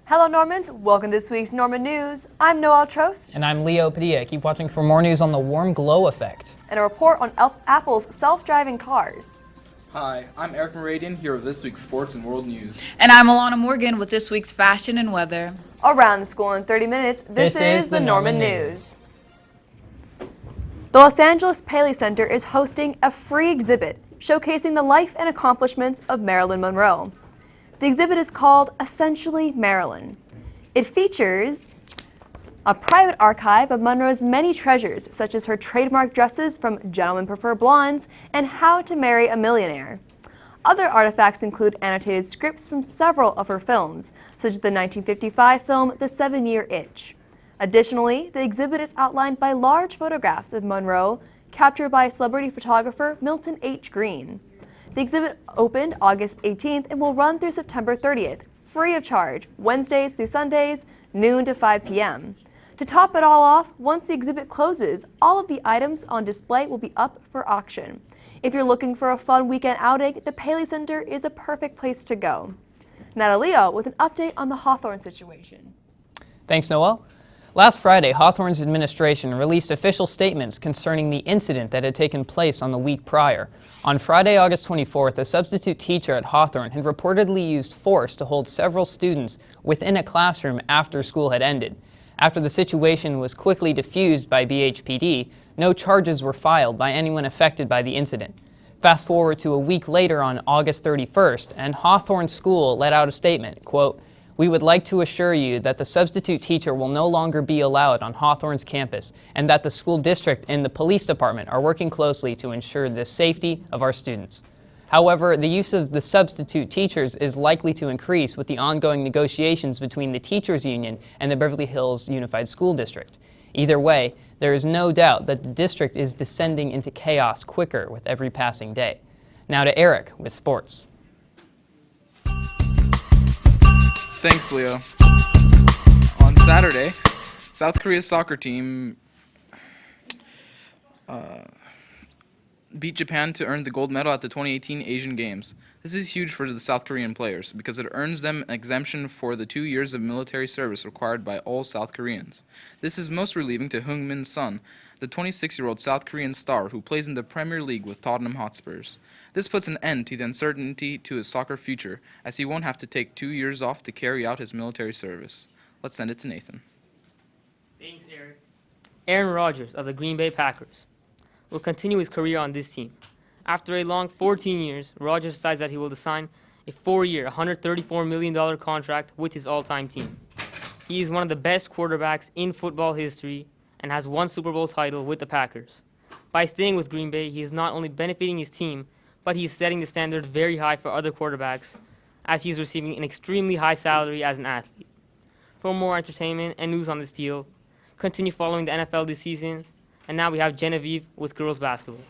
Hello Normans, welcome to this week's Norman News. I'm Noelle Trost. And I'm Leo Padilla. Keep watching for more news on the warm glow effect. And a report on Apple's self-driving cars. Hi, I'm Eric Meridian here with this week's sports and world news. And I'm Alana Morgan with this week's fashion and weather. Around the school in 30 minutes, this is the Norman News. The Los Angeles Paley Center is hosting a free exhibit showcasing the life and accomplishments of Marilyn Monroe. The exhibit is called Essentially Marilyn. It features a private archive of Monroe's many treasures, such as her trademark dresses from Gentlemen Prefer Blondes and How to Marry a Millionaire. Other artifacts include annotated scripts from several of her films, such as the 1955 film The 7-Year Itch. Additionally, the exhibit is outlined by large photographs of Monroe captured by celebrity photographer Milton H. Green. The exhibit opened August 18th and will run through September 30th, free of charge, Wednesdays through Sundays, noon to 5 p.m. To top it all off, once the exhibit closes, all of the items on display will be up for auction. If you're looking for a fun weekend outing, the Paley Center is a perfect place to go. Now to Leo with an update on the Hawthorne situation. Thanks, Noel. Last Friday, Hawthorne's administration released official statements concerning the incident that had taken place on the week prior. On Friday, August 24th, a substitute teacher at Hawthorne had reportedly used force to hold several students within a classroom after school had ended. After the situation was quickly diffused by BHPD, no charges were filed by anyone affected by the incident. Fast forward to a week later on August 31st, and Hawthorne School let out a statement, quote, "We would like to assure you that the substitute teacher will no longer be allowed on Hawthorne's campus and that the school district and the police department are working closely to ensure the safety of our students." However, the use of the substitute teachers is likely to increase with the ongoing negotiations between the teachers union and the Beverly Hills Unified School District. Either way, there is no doubt that the district is descending into chaos quicker with every passing day. Now to Eric with sports. Thanks, Leo. On Saturday, South Korea's soccer team beat Japan to earn the gold medal at the 2018 Asian Games. This is huge for the South Korean players because it earns them an exemption for the 2 years of military service required by all South Koreans. This is most relieving to Heung-min Son, the 26-year-old South Korean star who plays in the Premier League with Tottenham Hotspurs. This puts an end to the uncertainty to his soccer future, as he won't have to take 2 years off to carry out his military service. Let's send it to Nathan. Thanks, Eric. Aaron Rodgers of the Green Bay Packers will continue his career on this team. After a long 14 years, Rodgers decides that he will sign a 4-year, $134 million contract with his all-time team. He is one of the best quarterbacks in football history and has one Super Bowl title with the Packers. By staying with Green Bay, he is not only benefiting his team, but he is setting the standard very high for other quarterbacks, as he is receiving an extremely high salary as an athlete. For more entertainment and news on this deal, continue following the NFL this season. And now we have Genevieve with girls basketball.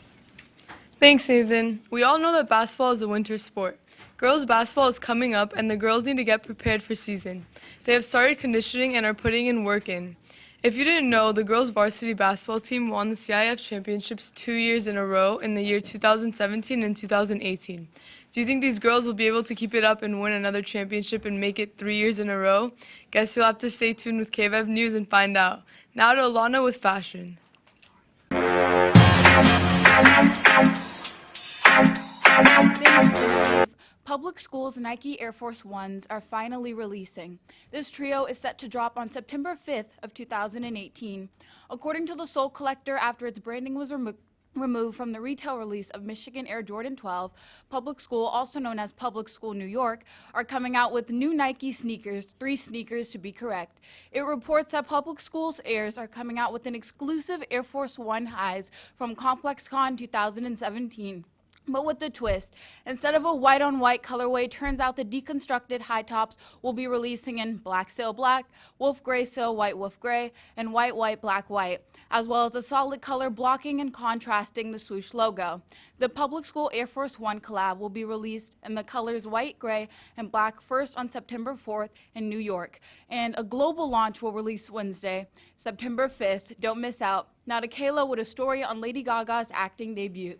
Thanks, Nathan. We all know that basketball is a winter sport. Girls basketball is coming up, and the girls need to get prepared for season. They have started conditioning and are putting in work in. If you didn't know, the girls varsity basketball team won the CIF championships 2 years in a row in the year 2017 and 2018. Do you think these girls will be able to keep it up and win another championship and make it 3 years in a row? Guess you'll have to stay tuned with Kbev News and find out. Now to Alana with fashion. Public schools' Nike Air Force Ones are finally releasing. This trio is set to drop on September 5th of 2018. According to the Soul Collector, after its branding was removed from the retail release of Michigan Air Jordan 12, Public School, also known as Public School New York, are coming out with new Nike sneakers, 3 sneakers to be correct. It reports that Public School's Airs are coming out with an exclusive Air Force One highs from ComplexCon 2017. But with the twist, instead of a white-on-white colorway, turns out the deconstructed high tops will be releasing in black sail black, wolf gray sail white wolf gray, and white white black white, as well as a solid color blocking and contrasting the swoosh logo. The Public School Air Force One collab will be released in the colors white, gray, and black first on September 4th in New York, and a global launch will release Wednesday, September 5th. Don't miss out. Now to Kayla with a story on Lady Gaga's acting debut.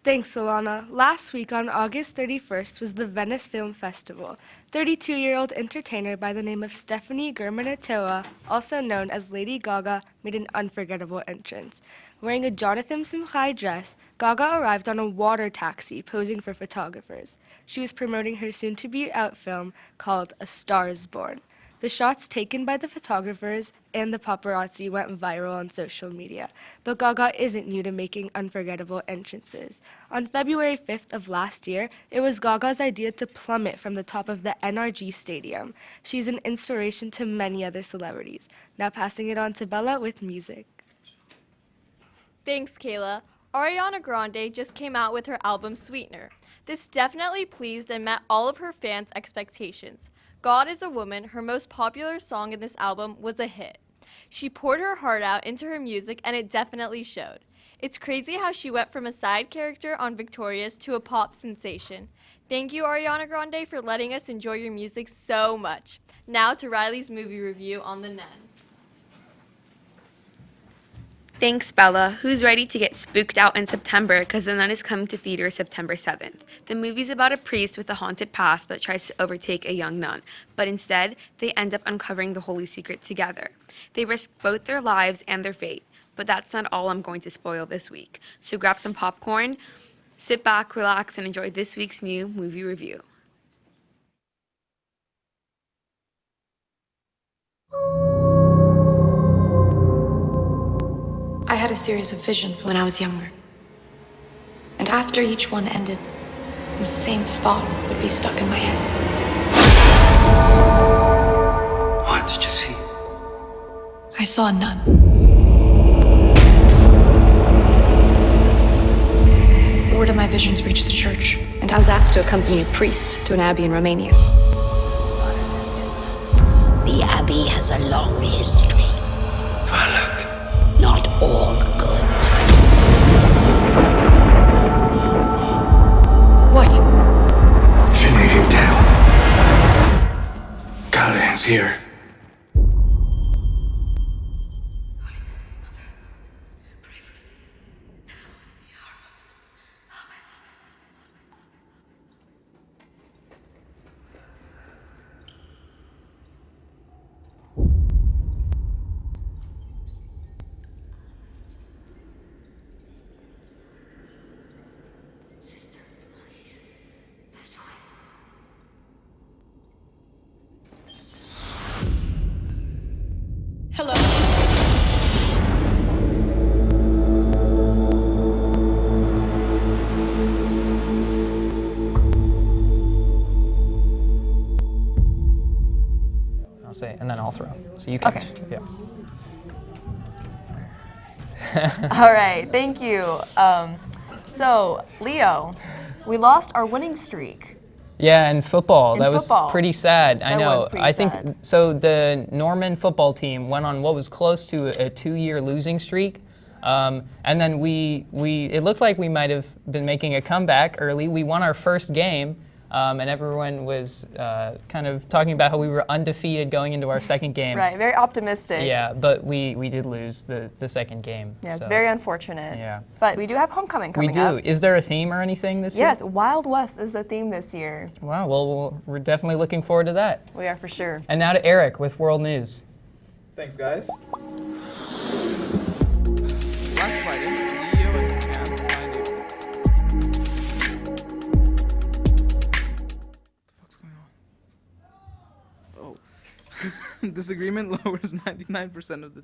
Thanks, Alana. Last week on August 31st was the Venice Film Festival. 32-year-old entertainer by the name of Stephanie Germanatoa, also known as Lady Gaga, made an unforgettable entrance. Wearing a Jonathan Simchai dress, Gaga arrived on a water taxi posing for photographers. She was promoting her soon-to-be-out film called A Star is Born. The shots taken by the photographers and the paparazzi went viral on social media, but Gaga isn't new to making unforgettable entrances. On February 5th of last year, it was Gaga's idea to plummet from the top of the NRG Stadium. She's an inspiration to many other celebrities. Now passing it on to Bella with music. Thanks, Kayla. Ariana Grande just came out with her album Sweetner. This definitely pleased and met all of her fans' expectations. God is a Woman, her most popular song in this album, was a hit. She poured her heart out into her music and it definitely showed. It's crazy how she went from a side character on Victorious to a pop sensation. Thank you, Ariana Grande, for letting us enjoy your music so much. Now to Riley's movie review on The Nun. Thanks, Bella. Who's ready to get spooked out in September because The Nun is coming to theaters September 7th. The movie's about a priest with a haunted past that tries to overtake a young nun, but instead, they end up uncovering the holy secret together. They risk both their lives and their fate, but that's not all I'm going to spoil this week. So grab some popcorn, sit back, relax, and enjoy this week's new movie review. I had a series of visions when I was younger. And after each one ended, the same thought would be stuck in my head. What did you see? I saw a nun. Word of my visions reached the church, and I was asked to accompany a priest to an abbey in Romania. The abbey has a long history. Valak. Not all good. What? Finley came down. Callahan's here. Hello? I'll say, and then I'll throw. So you catch. Okay. Yeah. All right, thank you. So, Leo, we lost our winning streak. Yeah, and football. In That football. was pretty sad. I That know. was pretty I think sad. so. The Norman football team went on what was close to a 2-year losing streak, and then we it looked like we might have been making a comeback early. We won our first game, and everyone was kind of talking about how we were undefeated going into our second game. Right, very optimistic. Yeah, but we did lose the second game. Yeah, it's so. very unfortunate. Yeah. But we do have homecoming We coming do. up. Is there a theme or anything this year? Yes, Wild West is the theme this year. Wow. Well, we're definitely looking forward to that. We are for sure. And now to Eric with World News. Thanks, guys. Last Friday, the EU and Japan signed a... What the fuck's going on? Oh. This agreement lowers 99% of the...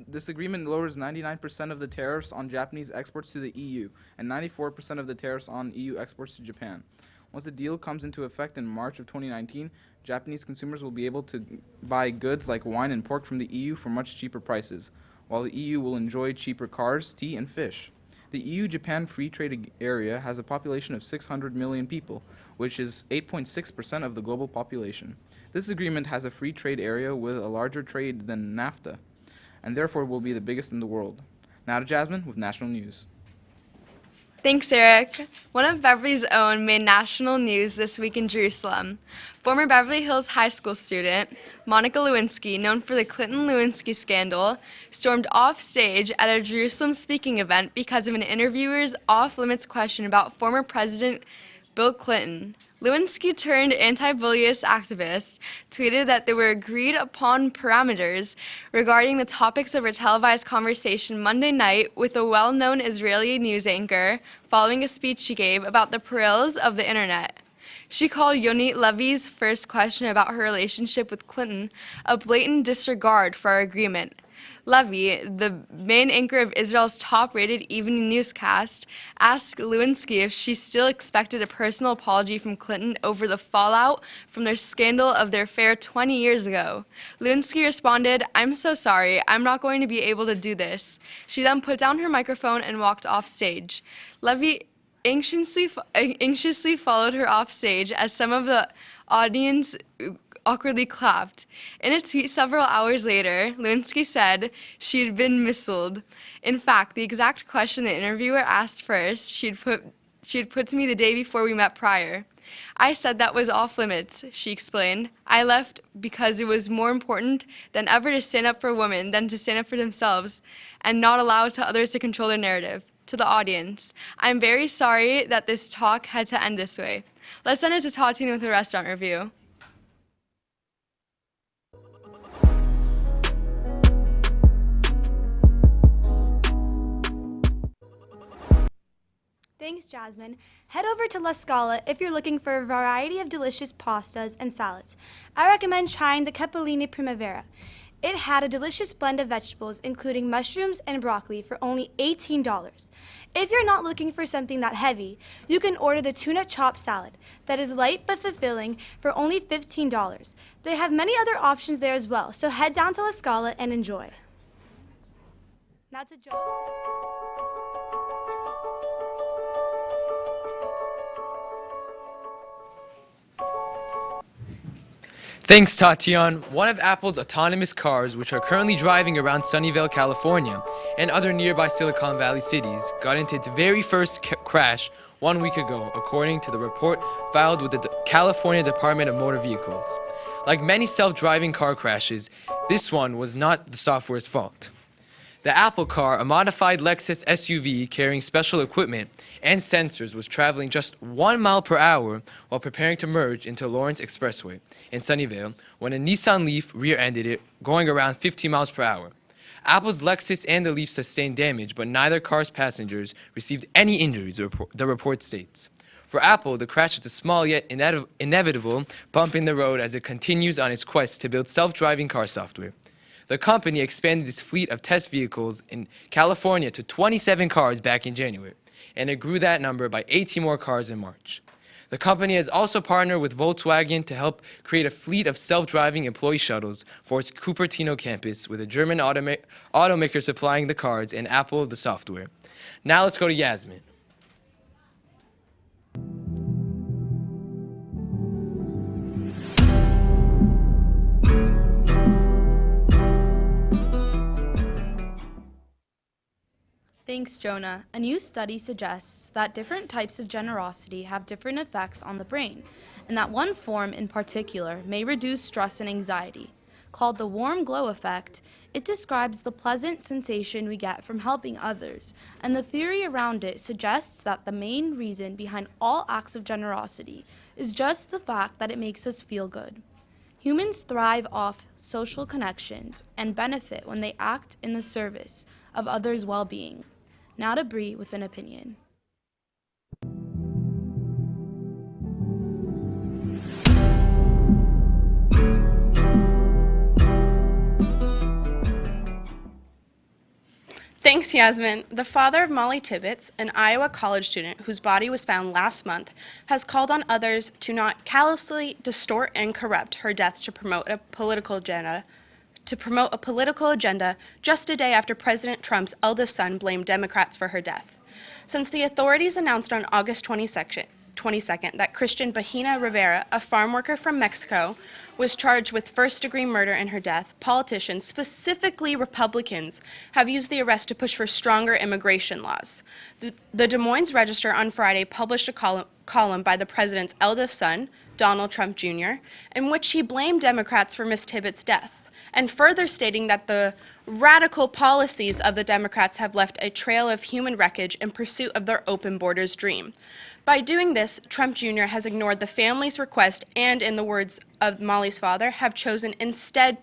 This agreement lowers 99% of the tariffs on Japanese exports to the EU and 94% of the tariffs on EU exports to Japan. Once the deal comes into effect in March of 2019, Japanese consumers will be able to buy goods like wine and pork from the EU for much cheaper prices, while the EU will enjoy cheaper cars, tea, and fish. The EU-Japan Free Trade Area has a population of 600 million people, which is 8.6% of the global population. This agreement has a free trade area with a larger trade than NAFTA, and therefore will be the biggest in the world. Now to Jasmine with national news. Thanks, Eric. One of Beverly's own made national news this week in Jerusalem. Former Beverly Hills High School student Monica Lewinsky, known for the Clinton-Lewinsky scandal, stormed off stage at a Jerusalem speaking event because of an interviewer's off-limits question about former President Bill Clinton. Lewinsky turned anti-bullies activist tweeted that there were agreed upon parameters regarding the topics of her televised conversation Monday night with a well-known Israeli news anchor following a speech she gave about the perils of the internet. She called Yonit Levy's first question about her relationship with Clinton a blatant disregard for our agreement. Levy, the main anchor of Israel's top-rated evening newscast, asked Lewinsky if she still expected a personal apology from Clinton over the fallout from their scandal of their affair 20 years ago. Lewinsky responded, "I'm so sorry, I'm not going to be able to do this." She then put down her microphone and walked off stage. Levy anxiously followed her off stage as some of the audience awkwardly clapped. In a tweet several hours later, Lewinsky said she had been missold. In fact, the exact question the interviewer asked first, she had put to me the day before we met prior. "I said that was off limits," she explained. "I left because it was more important than ever to stand up for women than to stand up for themselves and not allow to others to control their narrative." To the audience, "I'm very sorry that this talk had to end this way." Let's send it to Tatiana with a restaurant review. Thanks, Jasmine. Head over to La Scala if you're looking for a variety of delicious pastas and salads. I recommend trying the Capellini Primavera. It had a delicious blend of vegetables, including mushrooms and broccoli, for only $18. If you're not looking for something that heavy, you can order the tuna chop salad that is light but fulfilling for only $15. They have many other options there as well, so head down to La Scala and enjoy. That's a joke. Thanks, Tatiana. One of Apple's autonomous cars, which are currently driving around Sunnyvale, California, and other nearby Silicon Valley cities, got into its very first crash 1 week ago, according to the report filed with the California Department of Motor Vehicles. Like many self-driving car crashes, this one was not the software's fault. The Apple car, a modified Lexus SUV carrying special equipment and sensors, was traveling just 1 mile per hour while preparing to merge into Lawrence Expressway in Sunnyvale when a Nissan Leaf rear-ended it, going around 50 miles per hour. Apple's Lexus and the Leaf sustained damage, but neither car's passengers received any injuries, the report states. For Apple, the crash is a small yet inevitable bump in the road as it continues on its quest to build self-driving car software. The company expanded its fleet of test vehicles in California to 27 cars back in January, and it grew that number by 18 more cars in March. The company has also partnered with Volkswagen to help create a fleet of self-driving employee shuttles for its Cupertino campus, with a German automaker supplying the cars and Apple the software. Now let's go to Yasmin. Thanks, Jonah. A new study suggests that different types of generosity have different effects on the brain, and that one form in particular may reduce stress and anxiety. Called the warm glow effect, it describes the pleasant sensation we get from helping others, and the theory around it suggests that the main reason behind all acts of generosity is just the fact that it makes us feel good. Humans thrive off social connections and benefit when they act in the service of others' well-being. Now to Bree with an opinion. Thanks, Yasmin. The father of Molly Tibbetts, an Iowa college student whose body was found last month, has called on others to not callously distort and corrupt her death to promote a political agenda just a day after President Trump's eldest son blamed Democrats for her death. Since the authorities announced on August 22nd 22nd that Christian Bahina Rivera, a farm worker from Mexico, was charged with first-degree murder in her death, politicians, specifically Republicans, have used the arrest to push for stronger immigration laws. The Des Moines Register on Friday published a column by the president's eldest son, Donald Trump Jr., in which he blamed Democrats for Ms. Tibbetts' death, and further stating that the radical policies of the Democrats have left a trail of human wreckage in pursuit of their open borders dream. By doing this, Trump Jr. has ignored the family's request and, in the words of Molly's father, have chosen instead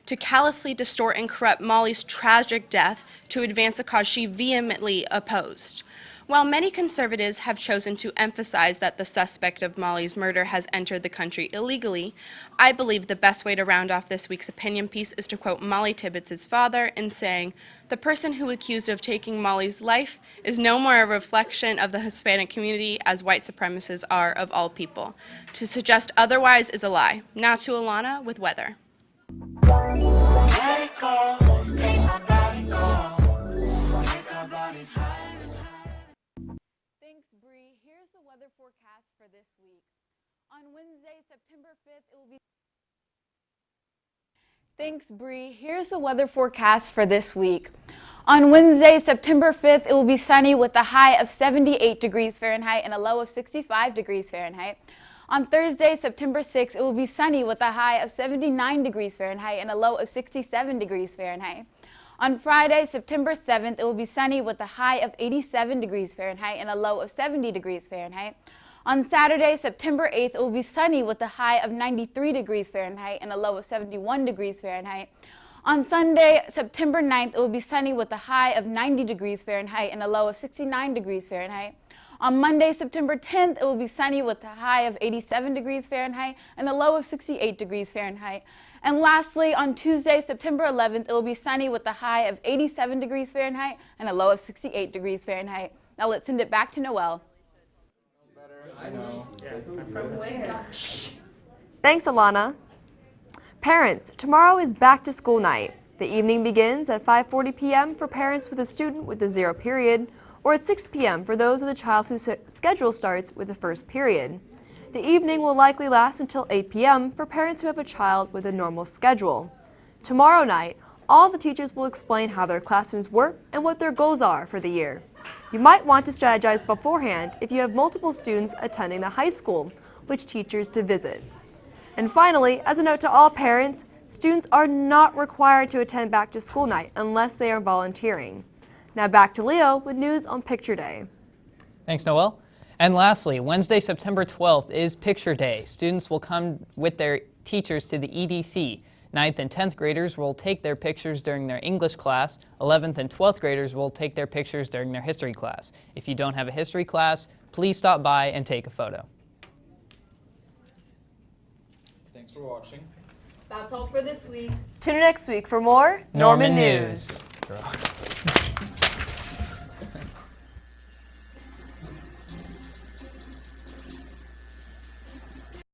to callously distort and corrupt Molly's tragic death to advance a cause she vehemently opposed. While many conservatives have chosen to emphasize that the suspect of Molly's murder has entered the country illegally, I believe the best way to round off this week's opinion piece is to quote Molly Tibbetts' father in saying, "The person who accused of taking Molly's life is no more a reflection of the Hispanic community as white supremacists are of all people. To suggest otherwise is a lie." Now to Alana with weather. Thanks, Bree. Here's the weather forecast for this week. On Wednesday, September 5th, it will be... Thanks, Bree. Here's the weather forecast for this week. On Wednesday, September 5th, it will be sunny with a high of 78 degrees Fahrenheit and a low of 65 degrees Fahrenheit. On Thursday, September 6th, it will be sunny with a high of 79 degrees Fahrenheit and a low of 67 degrees Fahrenheit. On Friday, September 7th, it will be sunny with a high of 87 degrees Fahrenheit and a low of 70 degrees Fahrenheit. On Saturday, September 8th, it will be sunny with a high of 93 degrees Fahrenheit and a low of 71 degrees Fahrenheit. On Sunday, September 9th, it will be sunny with a high of 90 degrees Fahrenheit and a low of 69 degrees Fahrenheit. On Monday, September 10th, it will be sunny with a high of 87 degrees Fahrenheit and a low of 68 degrees Fahrenheit. And lastly, on Tuesday, September 11th, it will be sunny with a high of 87 degrees Fahrenheit and a low of 68 degrees Fahrenheit. Now let's send it back to Noelle. Thanks, Alana. Parents, tomorrow is back to school night. The evening begins at 5:40 p.m. for parents with a student with a 0 period, or at 6 p.m. for those with a child whose schedule starts with the first period. The evening will likely last until 8 p.m. for parents who have a child with a normal schedule. Tomorrow night, all the teachers will explain how their classrooms work and what their goals are for the year. You might want to strategize beforehand if you have multiple students attending the high school, which teachers to visit. And finally, as a note to all parents, students are not required to attend back to school night unless they are volunteering. Now back to Leo with news on Picture Day. Thanks, Noelle. And lastly, Wednesday, September 12th is Picture Day. Students will come with their teachers to the EDC. 9th and 10th graders will take their pictures during their English class. 11th and 12th graders will take their pictures during their history class. If you don't have a history class, please stop by and take a photo. Thanks for watching. That's all for this week. Tune in next week for more Norman News.